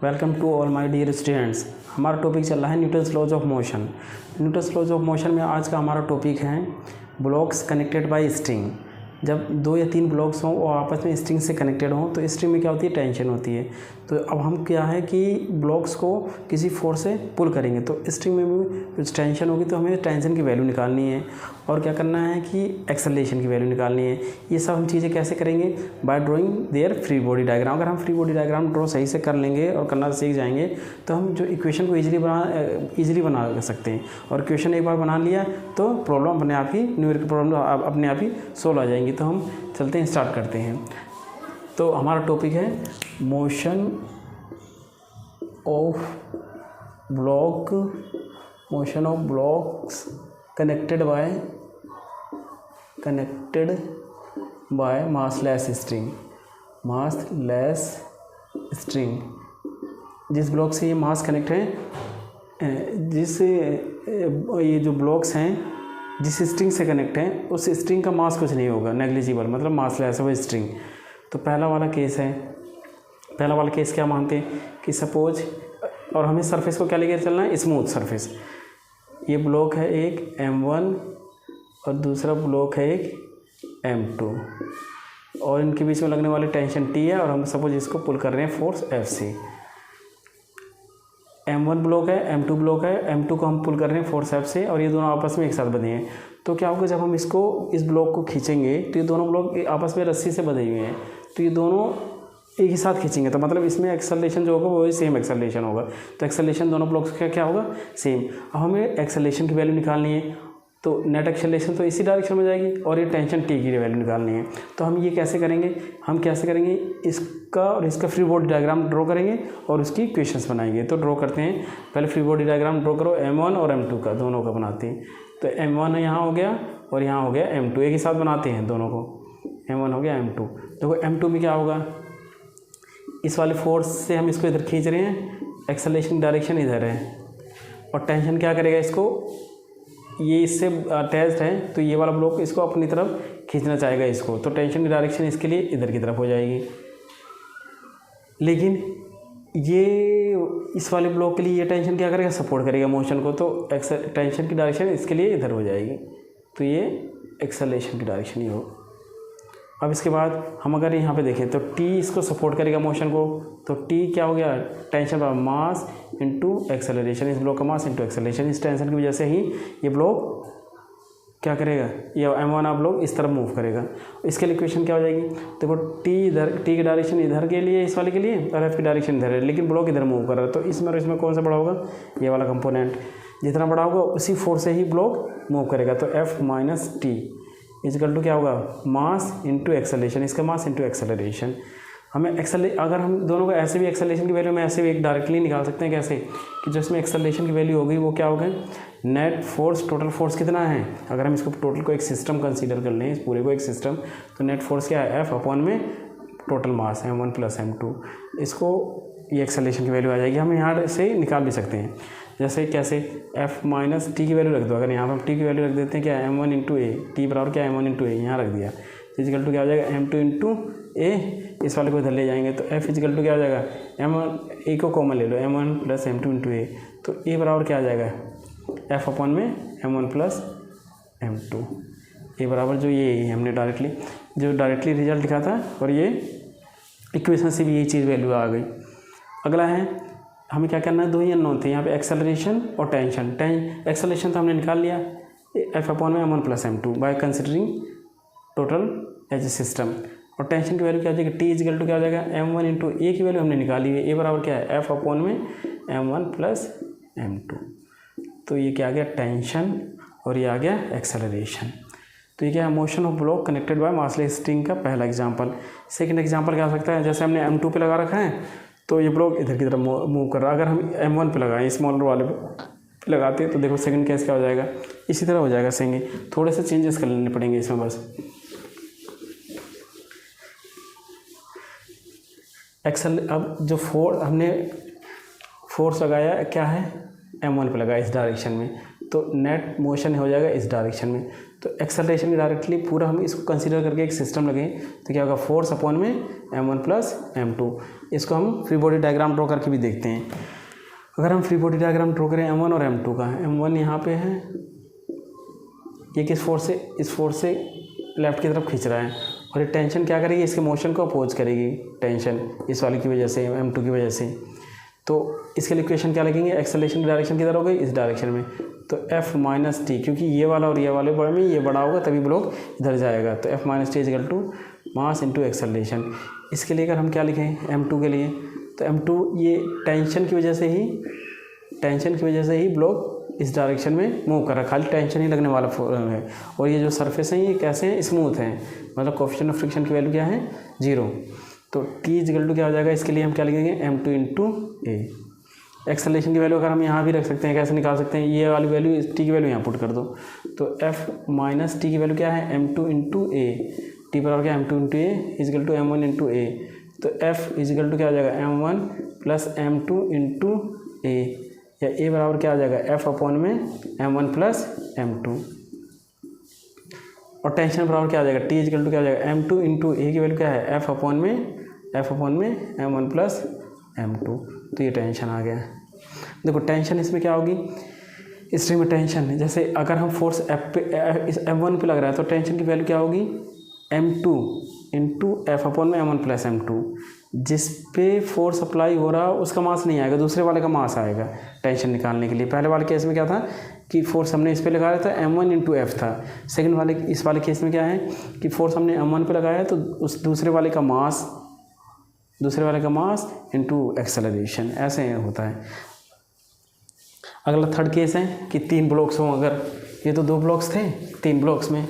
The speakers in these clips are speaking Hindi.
Welcome to all my dear students. हमारा टॉपिक चल रहा है Newton's laws of motion. Newton's laws of motion में आज का हमारा टॉपिक है ब्लॉक्स कनेक्टेड बाय स्ट्रिंग। जब दो या तीन ब्लॉक्स हों और आपस में स्ट्रिंग से कनेक्टेड हों तो स्ट्रिंग में क्या होती है, टेंशन होती है। तो अब हम क्या है कि ब्लॉक्स को किसी फोर्स से पुल करेंगे तो स्ट्रिंग में भी कुछ टेंशन होगी, तो हमें टेंशन की वैल्यू निकालनी है और क्या करना है कि एक्सेलरेशन की वैल्यू निकालनी है। ये सब हम चीज़ें कैसे करेंगे, by drawing their free body diagram. अगर हम फ्री बॉडी डायग्राम ड्रॉ सही से कर लेंगे और करना सीख जाएंगे तो हम जो इक्वेशन को ईजिली बना सकते हैं। और इक्वेशन एक बार बना लिया तो प्रॉब्लम अपने आप ही, न्यूमेरिकल प्रॉब्लम अपने आप ही सोल्व आ जाएंगी। तो हम चलते हैं, स्टार्ट करते हैं। तो हमारा टॉपिक है motion of blocks connected by massless string. जिस ब्लॉक से ये मास कनेक्ट है, ये जो ब्लॉक्स हैं जिस स्ट्रिंग से कनेक्ट हैं उस स्ट्रिंग का मास कुछ नहीं होगा, नेग्लिजिबल, मतलब मासलेस है वो स्ट्रिंग। तो पहला वाला केस क्या मानते हैं कि सपोज, और हमें सरफेस को क्या लेकर चलना है, स्मूथ सरफेस। ये ब्लॉक है एक M1 और दूसरा ब्लॉक है एक M2 और इनके बीच में लगने वाली टेंशन T है और हम सपोज इसको पुल कर रहे हैं फोर्स F से। M1 ब्लॉक है, M2 ब्लॉक है, M2 को हम पुल कर रहे हैं फोर्स F से और ये दोनों आपस में एक साथ बंधे हैं। तो क्या होगा, जब हम इस ब्लॉक को खींचेंगे तो ये दोनों ब्लॉक आपस में रस्सी से बंधे हुए हैं, तो ये दोनों एक ही साथ खींचेंगे तो मतलब इसमें एक्सेलरेशन जो होगा वो सेम एक्सेलरेशन होगा। तो एक्सेलरेशन दोनों ब्लॉक्स का क्या होगा, सेम। अब हमें एक्सेलरेशन की वैल्यू निकालनी है, तो नेट एक्सेलरेशन तो इसी डायरेक्शन में जाएगी और ये टेंशन T की वैल्यू निकालनी है। तो हम ये कैसे करेंगे, इसका और इसका फ्री बॉडी डायग्राम ड्रॉ करेंगे और उसकी इक्वेशंस बनाएंगे। तो ड्रॉ करते हैं, पहले फ्री बॉडी डायग्राम ड्रॉ करो, M1 और M2 का, दोनों का बनाते हैं। तो M1 यहाँ हो गया और यहाँ हो गया M2, एक ही साथ बनाते हैं दोनों को, M1 हो गया M2। देखो M2 में क्या होगा, इस वाले फोर्स से हम इसको इधर खींच रहे हैं, एक्सेलरेशन डायरेक्शन इधर है और टेंशन क्या करेगा इसको, ये इससे अटैच्ड है तो ये वाला ब्लॉक इसको अपनी तरफ खींचना चाहेगा इसको, तो टेंशन की डायरेक्शन इसके लिए इधर की तरफ हो जाएगी। लेकिन ये इस वाले ब्लॉक के लिए ये टेंशन क्या करेगा, सपोर्ट करेगा मोशन को, तो टेंशन की डायरेक्शन इसके लिए इधर हो जाएगी, तो ये एक्सेलरेशन की डायरेक्शन ही हो। अब इसके बाद हम अगर यहाँ पे देखें तो T इसको सपोर्ट करेगा मोशन को, तो T क्या हो गया, टेंशन पर मास इनटू एक्सेलरेशन, इस ब्लॉक का मास इनटू एक्सेलरेशन। इस टेंशन की वजह से ही ये ब्लॉक क्या करेगा, ये M1 ब्लॉक इस तरफ मूव करेगा। इसके लिए इक्वेशन क्या हो जाएगी, देखो T की डायरेक्शन इधर के लिए, इस वाले के लिए, और F की डायरेक्शन इधर है, लेकिन ब्लॉक इधर मूव कर रहा है, तो इसमें और इसमें कौन सा बड़ा होगा, ये वाला कंपोनेंट। जितना बड़ा होगा उसी फोर्स से ही ब्लॉक मूव करेगा। तो F minus T equal to क्या होगा, मास इंटू एक्सेलरेशन, इसका मास इंटू एक्सेलरेशन। हमें अगर हम दोनों को ऐसे भी एक्सेलरेशन की वैल्यू में ऐसे भी एक डायरेक्टली निकाल सकते हैं, कैसे कि जो इसमें एक्सेलरेशन की वैल्यू होगी वो क्या होगा, नेट फोर्स, टोटल फोर्स कितना है, अगर हम इसको टोटल को एक सिस्टम कंसीडर कर लें, इस पूरे को एक सिस्टम, तो नेट फोर्स क्या है, F अपॉन में total mass M1 plus M2, इसको ये एक्सेलरेशन की वैल्यू आ जाएगी। हम यहाँ से निकाल भी सकते हैं, जैसे कैसे, F माइनस T की वैल्यू रख दो। अगर यहाँ पर हम T की वैल्यू रख देते हैं क्या, M1 इंटू ए, T बराबर क्या, M1 इंटू ए, यहाँ रख दिया, इजिकल टू क्या हो जाएगा, M2 इंटू ए, इस वाले को इधर ले जाएंगे तो F इजिकल टू क्या हो जाएगा, M1 ए को कॉमन ले लो, M1 plus M2 into A, तो ए बराबर क्या आ जाएगा, F अपॉन में M1 प्लस M2, ए बराबर जो ये हमने डायरेक्टली रिजल्ट लिखा था, और ये इक्वेशन से भी यही चीज़ वैल्यू आ गई। अगला है, हमें क्या करना है, दो ही अननोन थे यहाँ पे, एक्सेलरेशन और टेंशन। एक्सेलरेशन तो हमने निकाल लिया, F अपॉन में M1 plus M2 by considering total as a system. और टेंशन की वैल्यू क्या हो जाएगी, T इजिकल टू क्या हो जाएगा, M1 इंटू ए की वैल्यू हमने निकाली है, ए बराबर क्या है, F अपॉन में M1 प्लस M2। तो ये क्या आ गया, टेंशन, और ये आ गया एक्सेलरेशन। तो ये क्या है, motion of block connected by massless string का पहला एग्जाम्पल। सेकेंड एग्जाम्पल क्या हो सकता है, जैसे हमने M2 पे लगा रखा है तो ये ब्लॉक इधर की तरफ मूव कर रहा है। अगर हम M1 पे लगाएं, स्मॉलर वाले पे लगाते हैं, तो देखो सेकंड केस क्या हो जाएगा, इसी तरह हो जाएगा। सेंगे थोड़े से चेंजेस कर लेने पड़ेंगे इसमें बस। अब जो हमने फोर्स लगाया क्या है, M1 पे लगाया इस डायरेक्शन में, तो नेट मोशन हो जाएगा इस डायरेक्शन में। तो एक्सेलरेशन की डायरेक्टली पूरा हम इसको कंसीडर करके एक सिस्टम लगे तो क्या होगा, फोर्स अपॉन में m1 प्लस m2। इसको हम फ्री बॉडी डायग्राम ड्रॉ करके भी देखते हैं। अगर हम फ्री बॉडी डायग्राम ड्रॉ करें m1 और m2 का, m1 यहाँ पे है, ये किस फोर्स से, इस फोर्स से लेफ्ट की तरफ खींच रहा है, और ये टेंशन क्या करेगी, इसके मोशन को अपोज करेगी टेंशन, इस वाली की वजह से, m2 की वजह से। तो इसके लिए इक्वेशन क्या लगेंगे, एक्सेलरेशन की डायरेक्शन किधर हो गई, इस डायरेक्शन में, तो F माइनस टी, क्योंकि ये वाला और ये वाले बड़े में ये बड़ा होगा तभी ब्लॉक इधर जाएगा, तो F minus T equal to mass into acceleration. इसके लिए अगर हम क्या लिखें M2 के लिए, तो M2 ये टेंशन की वजह से ही ब्लॉक इस डायरेक्शन में मूव कर रहा है, खाली टेंशन ही लगने वाला है। और ये जो सरफेस हैं ये कैसे हैं, स्मूथ हैं, मतलब कोएफिशिएंट ऑफ फ्रिक्शन की वैल्यू क्या है, 0। तो T इजकल टू क्या हो जाएगा, इसके लिए हम क्या लिखेंगे, M2 इंटू ए। एक्सेलरेशन की वैल्यू अगर हम यहाँ भी रख सकते हैं, कैसे निकाल सकते हैं, ये वाली वैल्यू, टी की वैल्यू यहाँ पुट कर दो, तो F माइनस टी की वैल्यू क्या है, M2 इंटू ए, टी बराबर क्या है, M2 into A is equal to M1 into A. तो F इजकल टू क्या हो जाएगा, M1 प्लस M2 इंटू ए, या ए बराबर क्या हो जाएगा, F अपॉन में M1 प्लस M2। और टेंशन बराबर क्या आ जाएगा, टी इजकल टू क्या हो जाएगा, M2 इंटू ए की वैल्यू क्या है, F अपॉन में M1 प्लस M2। तो ये टेंशन आ गया। देखो टेंशन इसमें क्या होगी, स्ट्रिंग में टेंशन, जैसे अगर हम फोर्स M1 पे लग रहा है तो टेंशन की वैल्यू क्या होगी, M2 इंटू F अपॉन में M1 प्लस M2। जिस पे फोर्स अप्लाई हो रहा उसका मास नहीं आएगा, दूसरे वाले का मास आएगा टेंशन निकालने के लिए। पहले वाले केस में क्या था कि फोर्स हमने इस पे लगाया था, M1 इंटू एफ था। सेकंड वाले, इस वाले केस में क्या है कि फोर्स हमने M1 पे लगाया तो उस दूसरे वाले का मास इंटू एक्सेलरेशन, ऐसे होता है। अगला थर्ड केस है कि 3 ब्लॉक्स हों, अगर ये तो 2 ब्लॉक्स थे, 3 ब्लॉक्स में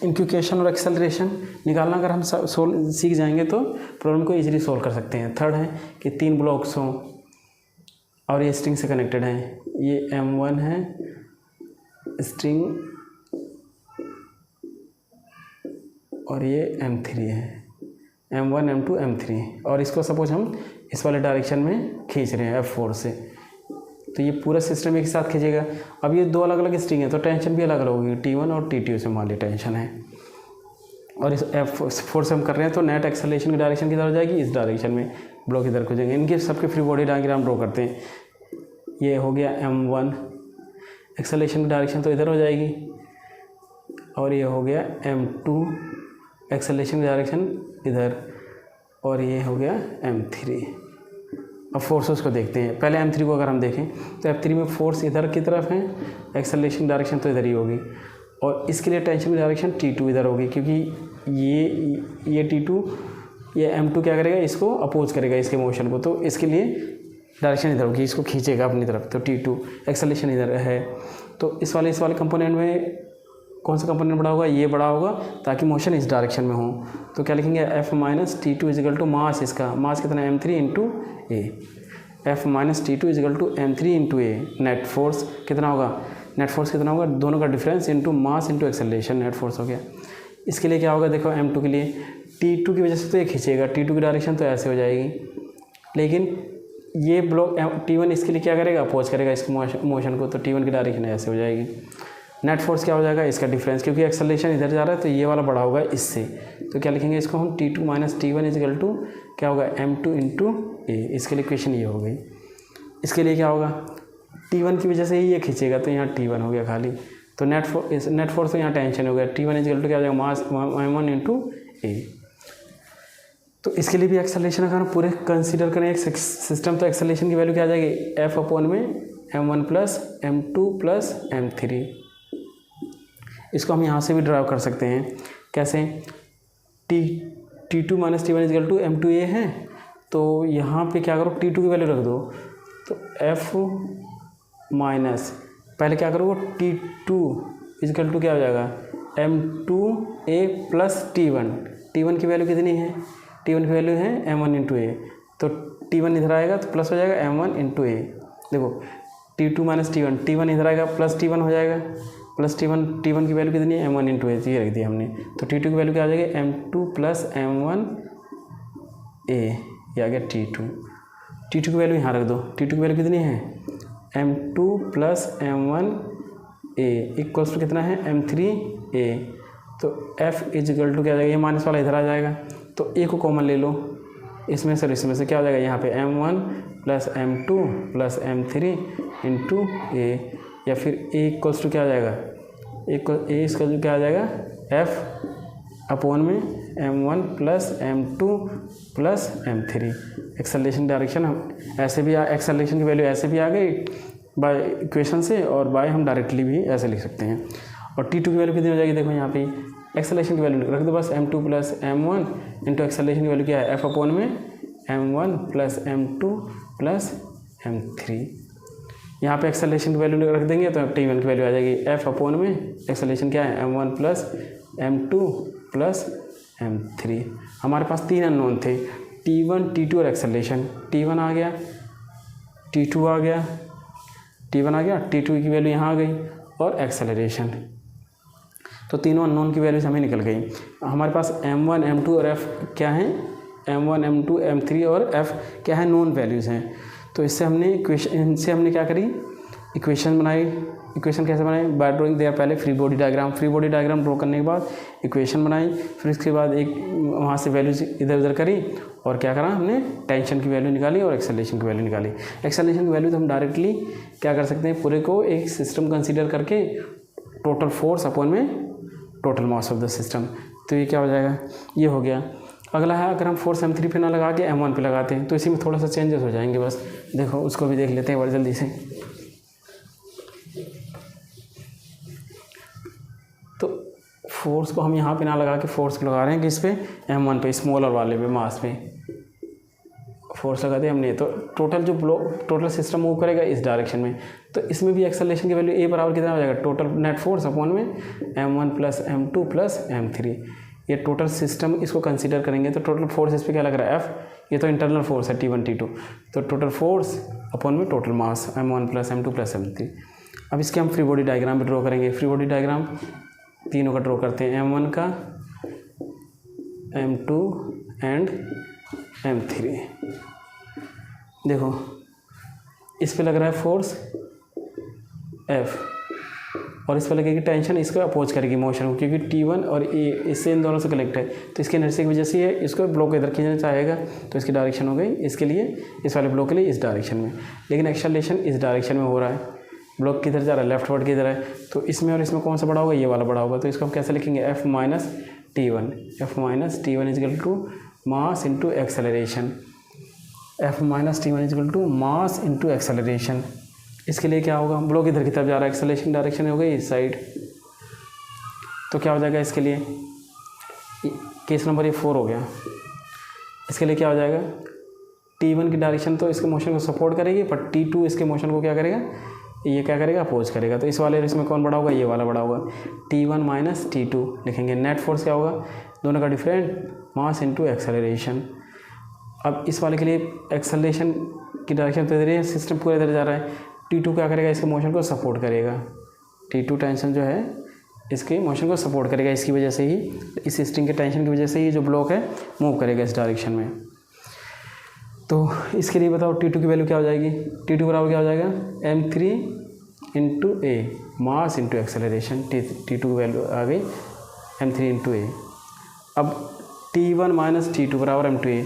इनकी इक्वेशन और एक्सेलरेशन निकालना अगर हम सीख जाएंगे तो प्रॉब्लम को इजीली सोल्व कर सकते हैं। थर्ड है कि 3 ब्लॉक्स हों और ये स्ट्रिंग से कनेक्टेड हैं, ये M1 है स्ट्रिंग और ये M3 है, M1 M2 M3, और इसको सपोज हम इस वाले डायरेक्शन में खींच रहे हैं F4 से, तो ये पूरा सिस्टम एक साथ खींचेगा। अब ये 2 अलग अलग स्ट्रिंग है तो टेंशन भी अलग अलग होगी, T1 और T2 से मान ली टेंशन है, और इस F4 से हम कर रहे हैं तो नेट एक्सेलरेशन की डायरेक्शन किधर हो जाएगी, इस डायरेक्शन में, ब्लॉक इधर को जाएंगे। इनके सबके फ्री बॉडी डायग्राम ड्रॉ करते हैं। ये हो गया M1, एक्सेलरेशन की डायरेक्शन तो इधर हो जाएगी, और ये हो गया M2, एक्सेलरेशन की डायरेक्शन इधर, और ये हो गया M3। अब फोर्सेस को देखते हैं। पहले M3 को अगर हम देखें तो M3 में फोर्स इधर की तरफ है, एक्सेलरेशन डायरेक्शन तो इधर ही होगी, और इसके लिए टेंशन की डायरेक्शन T2 इधर होगी, क्योंकि ये T2, ये M2 क्या करेगा, इसको अपोज करेगा इसके मोशन को, तो इसके लिए डायरेक्शन इधर होगी, इसको खींचेगा अपनी तरफ, तो T2 एक्सेलरेशन इधर है। तो इस वाले कंपोनेंट में कौन सा कंपोनेंट बड़ा होगा, ये बड़ा होगा, ताकि मोशन इस डायरेक्शन में हो। तो क्या लिखेंगे, F minus T2 equal to mass, इसका मास कितना है, M3 into A. F minus T2 equal to M3 into A. Net force कितना होगा, दोनों का difference into mass into acceleration, net force हो गया। इसके लिए क्या होगा, देखो M2 के लिए T2 की वजह से तो ये खींचेगा, T2 की डायरेक्शन तो ऐसे हो जाएगी, लेकिन ये ब्लॉक T1 इसके लिए क्या करेगा, अपोज करेगा इसके मोशन को, तो T1 की डायरेक्शन ऐसे हो जाएगी। नेट फोर्स क्या हो जाएगा, इसका डिफरेंस, क्योंकि एक्सेलरेशन इधर जा रहा है तो ये वाला बड़ा होगा इससे, तो क्या लिखेंगे इसको हम, T2 minus T1 equal to क्या होगा, M2 इंटू ए। इसके लिए इक्वेशन ये हो गई। इसके लिए क्या होगा, T1 की वजह से ही ये खींचेगा, तो यहाँ T1 हो गया खाली, तो नेट फोर्स तो यहाँ टेंशन हो गया, T1 इजिकल टू क्या हो जाएगा, मास M1 इंटू ए। तो इसके लिए भी एक्सेलरेशन अगर हम पूरे कंसीडर करें एक सिस्टम, तो एक्सेलरेशन की वैल्यू क्या आ जाएगी, F अपॉन में M1 plus M2 plus M3। इसको हम यहाँ से भी ड्राइव कर सकते हैं, कैसे, T2 minus T1 equal to M2A है, तो यहाँ पे क्या करो, T2 की वैल्यू रख दो, तो F माइनस, पहले क्या करो, T2 इजिकल टू क्या हो जाएगा, M2A प्लस T1 की वैल्यू कितनी है, T1 की वैल्यू है M1 इंटू ए, तो T1 इधर आएगा तो प्लस हो जाएगा M1 इंटू ए। देखो T2 माइनस T1 इधर आएगा, प्लस T1 हो जाएगा, प्लस T1 की वैल्यू कितनी है, M1 इंटू ए, ये रख दिया हमने, तो T2 की वैल्यू क्या आ जाएगी, M2 प्लस M1 ए, ये आ गया T2 की वैल्यू यहाँ रख दो, T2 की वैल्यू कितनी है, M2 plus M1 A equals to कितना है M3 A। तो F इजिकल टू क्या आ जाएगा, ये माइनस वाला इधर आ जाएगा, तो ए को कॉमन ले लो इसमें से, इसमें से क्या हो जाएगा यहाँ पे M1 plus M2 plus M3 into ए, या फिर ए इक्वल्स टू क्या आ जाएगा, ए इसका जो क्या आ जाएगा F अपॉन में M1 plus M2 plus M3। Acceleration direction हम ऐसे भी, एक्सेलरेशन की वैल्यू ऐसे भी आ गई बाय इक्वेशन से, और बाय हम डायरेक्टली भी ऐसे लिख सकते हैं। और T2 की वैल्यू कितनी हो जाएगी, देखो यहाँ पे एक्सेलरेशन की वैल्यू रख दो बस, M2 plus M1 into acceleration की वैल्यू क्या है F अपॉन में M1 plus M2 plus M3। यहाँ पे एक्सेलरेशन की वैल्यू रख देंगे तो T1 की वैल्यू आ जाएगी F अपॉन में एक्सेलरेशन क्या है M1 plus M2 plus M3। हमारे पास 3 अननोन थे, T1 T2 और एक्सेलरेशन। T1 आ गया, T2 आ गया, T1 आ गया, T2 की वैल्यू यहाँ आ गई, और एक्सेलरेशन। तो तीनों अननोन की वैल्यूज हमें निकल गई। हमारे पास M1 M2 और F क्या हैं, M1 M2 M3 और F क्या है, नोन वैल्यूज़ हैं। तो इससे हमने इनसे हमने क्या करी, इक्वेशन बनाई। इक्वेशन कैसे बनाई, बाय ड्राइंग देयर, पहले free body diagram, free body diagram draw करने के बाद इक्वेशन बनाई, फिर इसके बाद एक वहाँ से वैल्यूज इधर उधर करी, और क्या करा हमने, टेंशन की वैल्यू निकाली और एक्सेलरेशन की वैल्यू निकाली। एक्सेलरेशन की वैल्यू तो हम डायरेक्टली क्या कर सकते हैं, पूरे को एक सिस्टम कंसीडर करके टोटल फोर्स अपॉन में total mass of the system, तो ये क्या हो जाएगा, ये हो गया। अगला है, अगर हम फोर्स M3 पे ना लगा के M1 पे लगाते हैं तो इसी में थोड़ा सा चेंजेस हो जाएंगे बस। देखो उसको भी देख लेते हैं बड़ी जल्दी से। तो फोर्स को हम यहाँ पे ना लगा के फोर्स को लगा रहे हैं किस पे, M1 पे, स्मॉलर वाले पे, मास पे फोर्स लगा दिया हमने। तो टोटल जो टोटल सिस्टम मूव करेगा इस डायरेक्शन में, तो इसमें भी एक्सेलरेशन की वैल्यू A बराबर कितना हो जाएगा, टोटल नेट फोर्स अपॉन में M1 plus M2 plus M3। ये टोटल सिस्टम इसको कंसीडर करेंगे तो टोटल फोर्स इस पर क्या लग रहा है F, ये तो इंटरनल फोर्स है T1 T2, तो टोटल फोर्स अपॉन में total mass M1 plus M2 plus M3। अब इसके हम फ्री बॉडी डायग्राम भी ड्रॉ करेंगे। फ्री बॉडी डायग्राम तीनों का ड्रॉ करते हैं, M1 का, M2 एंड M3। देखो इस पे लग रहा है फोर्स F, और इस पर लगेगी टेंशन, इसको अपोज करेगी मोशन को, क्योंकि T1 और A इससे इन दोनों से कनेक्ट है, तो इसके इनर्शिया की वजह से ये इसको ब्लॉक इधर खींचना चाहेगा, तो इसकी डायरेक्शन हो गई इसके लिए, इस वाले ब्लॉक के लिए इस डायरेक्शन में। लेकिन एक्सेलरेशन इस डायरेक्शन में हो रहा है, ब्लॉक किधर जा रहा है, लेफ्ट वर्ड किधर है, तो इसमें और इसमें कौन सा बड़ा होगा, ये वाला बड़ा होगा। तो इसको हम कैसे लिखेंगे, F minus T1 equal to mass into acceleration, F minus T1 equal to mass into acceleration. इसके लिए क्या होगा, ब्लॉक इधर की तरफ जा रहा है, एक्सेलरेशन डायरेक्शन हो गई इस साइड, तो क्या हो जाएगा इसके लिए, केस नंबर ये 4 हो गया। इसके लिए क्या हो जाएगा, T1 की डायरेक्शन तो इसके मोशन को सपोर्ट करेगी, पर T2 इसके मोशन को क्या करेगा, ये क्या करेगा, अपोज करेगा। तो इस वाले इसमें कौन बड़ा होगा, ये वाला बड़ा होगा। T1 माइनस T2 लिखेंगे, नेट फोर्स क्या होगा, दोनों का डिफरेंट, मास इंटू एक्सेलरेशन। अब इस वाले के लिए एक्सेलरेशन की डायरेक्शन तो इधर है, सिस्टम पूरा इधर जा रहा है, T2 क्या करेगा, इसके मोशन को सपोर्ट करेगा। T2 टेंशन जो है इसके मोशन को सपोर्ट करेगा, इसकी वजह से ही, इस स्ट्रिंग के टेंशन की वजह से ही जो ब्लॉक है मूव करेगा इस डायरेक्शन में। तो इसके लिए बताओ T2 की वैल्यू क्या हो जाएगी, T2 बराबर क्या हो जाएगा, M3 into A, mass into acceleration. T2 की वैल्यू आ गई M3 इंटू A। अब T1 माइनस T2 बराबर M2A।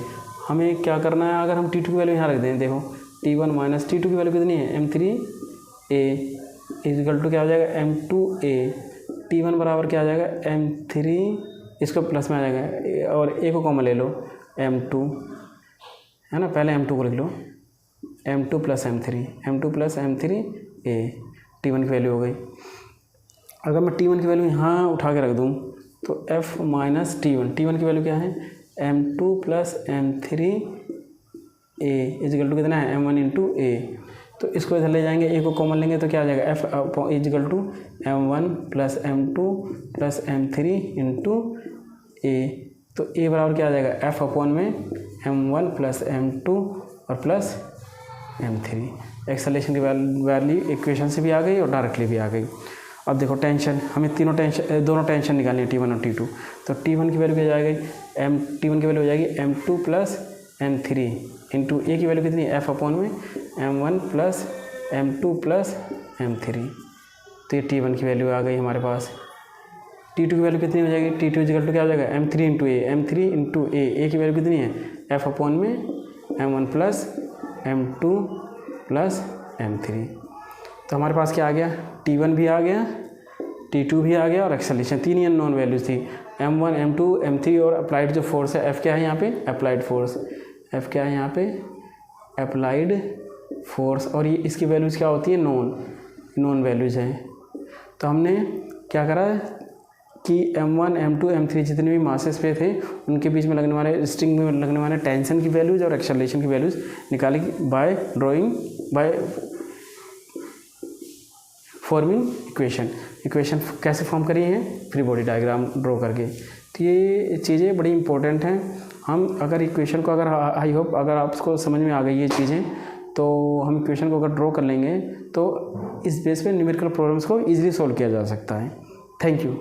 हमें क्या करना है, अगर हम T2 की वैल्यू यहाँ रख दें, देखो T1 माइनस T2 की वैल्यू कितनी है, M3A इजिकल टू क्या हो जाएगा, M2A। T1 बराबर क्या आ जाएगा, M3, इसको प्लस में आ जाएगा, और A को कॉमन ले लो, M2 है ना, पहले M2 को लिख लो, M2 प्लस M3A। T1 की वैल्यू हो गई। अगर मैं T1 की वैल्यू यहाँ उठा के रख दूँ तो F माइनस T1 की वैल्यू क्या है, M2 plus M3A is equal to कितना है, M1 इंटू A। तो इसको इधर ले जाएंगे, A को कॉमन लेंगे तो क्या आ जाएगा, F equal to M1 plus M2 plus M3 into A। तो A बराबर क्या आ जाएगा, F अपॉन में M1 प्लस M2 और प्लस M3। एक्सेलरेशन की वैल्यू इक्वेशन से भी आ गई और डायरेक्टली भी आ गई। अब देखो टेंशन, हमें दोनों टेंशन निकालनी है, T1 और T2। तो T1 की वैल्यू क्या जाएगी, T1 की वैल्यू हो जाएगी M2 plus M3 into A की वैल्यू कितनी है, F अपॉन में M1 plus M2 plus M3। तो ये T1 की वैल्यू आ गई हमारे पास। T2 की वैल्यू कितनी हो जाएगी, T2 इक्वल टू क्या हो जाएगा, M3 इंटू ए, M3 इंटू ए की वैल्यू कितनी है, F अपॉन में M1 plus M2 plus M3। तो हमारे पास क्या आ गया, T1 भी आ गया, T2 भी आ गया और एक्सेलरेशन, तीन ही अननोन वैल्यूज थी, M1 M2 M3 और अप्लाइड जो फोर्स है F क्या है यहाँ पे, अप्लाइड फोर्स, F क्या है यहाँ पे, अप्लाइड फोर्स, और ये इसकी वैल्यूज़ क्या होती है, नॉन वैल्यूज़ हैं। तो हमने क्या करा कि M1 M2 M3 जितने भी मासेस पे थे उनके बीच में लगने वाले, स्ट्रिंग में लगने वाले टेंशन की वैल्यूज़ और एक्सेलरेशन की वैल्यूज़ निकाली बाय फॉर्मिंग इक्वेशन कैसे फॉर्म करी है, फ्री बॉडी डायग्राम ड्रॉ करके। तो ये चीज़ें बड़ी इंपॉर्टेंट हैं। हम अगर इक्वेशन को अगर आई होप अगर आपको समझ में आ गई ये चीज़ें, तो हम इक्वेशन को अगर ड्रॉ कर लेंगे तो इस बेस पे न्यूमेरिकल प्रॉब्लम्स को ईजिली सॉल्व किया जा सकता है। Thank you.